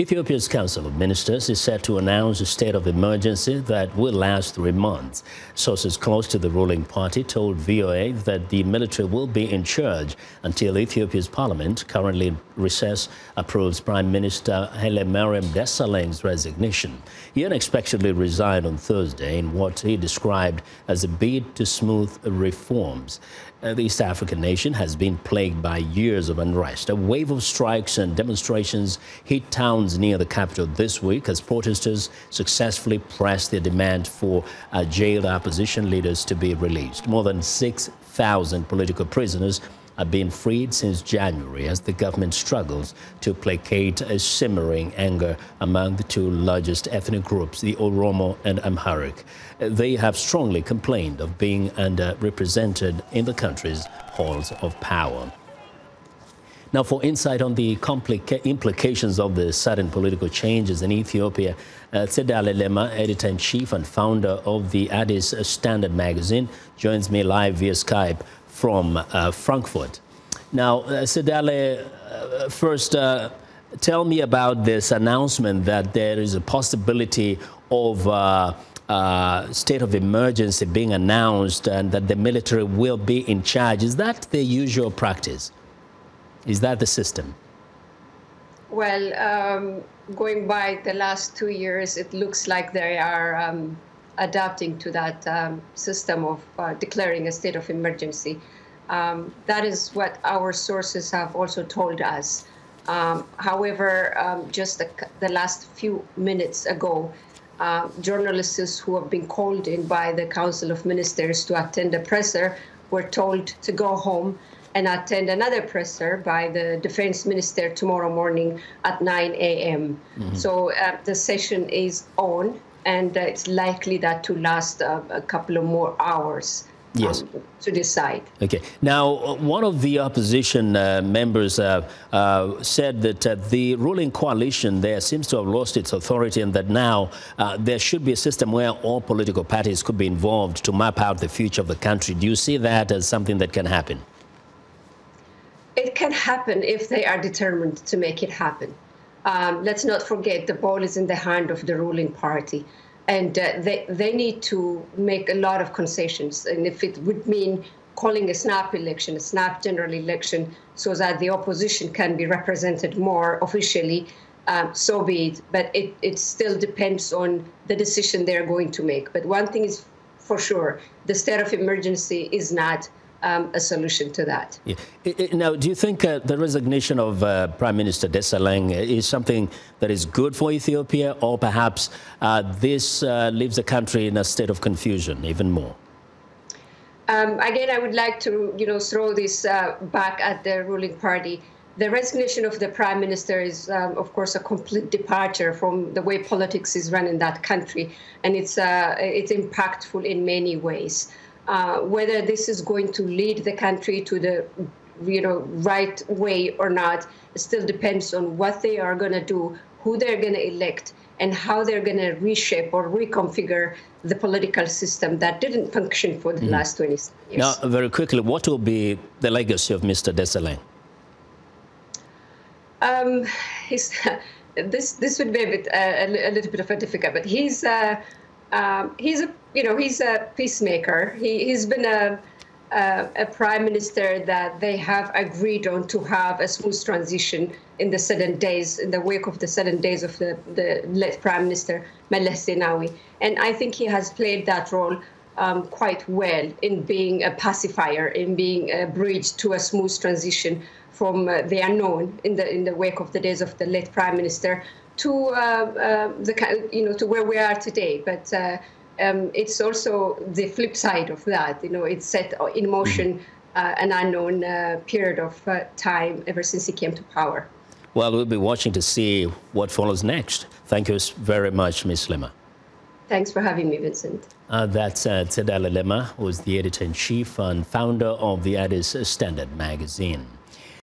Ethiopia's Council of Ministers is set to announce a state of emergency that will last 3 months. Sources close to the ruling party told VOA that the military will be in charge until Ethiopia's parliament, currently in recess, approves Prime Minister Hailemariam Desalegn's resignation. He unexpectedly resigned on Thursday in what he described as a bid to smooth reforms. The East African nation has been plagued by years of unrest. A wave of strikes and demonstrations hit towns near the capital this week as protesters successfully pressed their demand for jailed opposition leaders to be released. More than 6,000 political prisoners have been freed since January as the government struggles to placate a simmering anger among the two largest ethnic groups, the Oromo and Amharic. They have strongly complained of being underrepresented in the country's halls of power. Now, for insight on the implications of the sudden political changes in Ethiopia, Tsedale Lemma, editor-in-chief and founder of the Addis Standard magazine, joins me live via Skype from Frankfurt. Now, Tsedale, first, tell me about this announcement that there is a possibility of state of emergency being announced and that the military will be in charge. Is that the usual practice? Is that the system? Well, going by the last 2 years, it looks like they are adapting to that system of declaring a state of emergency. That is what our sources have also told us. However, just the last few minutes ago, journalists who have been called in by the Council of Ministers to attend a presser were told to go home and attend another presser by the defense minister tomorrow morning at 9 a.m. So the session is on, and it's likely that to last a couple of more hours. Yes. To decide. Okay. Now, one of the opposition members said that the ruling coalition there seems to have lost its authority and that now there should be a system where all political parties could be involved to map out the future of the country. Do you see that as something that can happen? It can happen if they are determined to make it happen. Let's not forget the ball is in the hand of the ruling party. And they need to make a lot of concessions. And if it would mean calling a snap election, a snap general election, so that the opposition can be represented more officially, so be it. But it still depends on the decision they're going to make. But one thing is for sure, the state of emergency is not a solution to that. Yeah. Now, do you think the resignation of Prime Minister Desalegn is something that is good for Ethiopia, or perhaps this leaves the country in a state of confusion even more? Again, I would like to, throw this back at the ruling party. The resignation of the Prime Minister is, of course, a complete departure from the way politics is run in that country, and it's impactful in many ways. Whether this is going to lead the country to the right way or not, it still depends on what they are going to do, who they're going to elect, and how they're going to reshape or reconfigure the political system that didn't function for the last 27 years. Now, very quickly, what will be the legacy of Mr. Desalegn? This would be a little bit of a difficult, but he's a peacemaker. He's been a prime minister that they have agreed on to have a smooth transition in the sudden days, in the wake of the sudden days of the late Prime Minister Zenawi. And I think he has played that role quite well in being a pacifier, in being a bridge to a smooth transition from the unknown in the wake of the days of the late Prime Minister to to where we are today. But it's also the flip side of that. It's set in motion an unknown period of time ever since he came to power. Well, we'll be watching to see what follows next. Thank you very much, Ms. Lemma. Thanks for having me, Vincent. That's Tsedale Lemma, who is the editor-in-chief and founder of the Addis Standard magazine.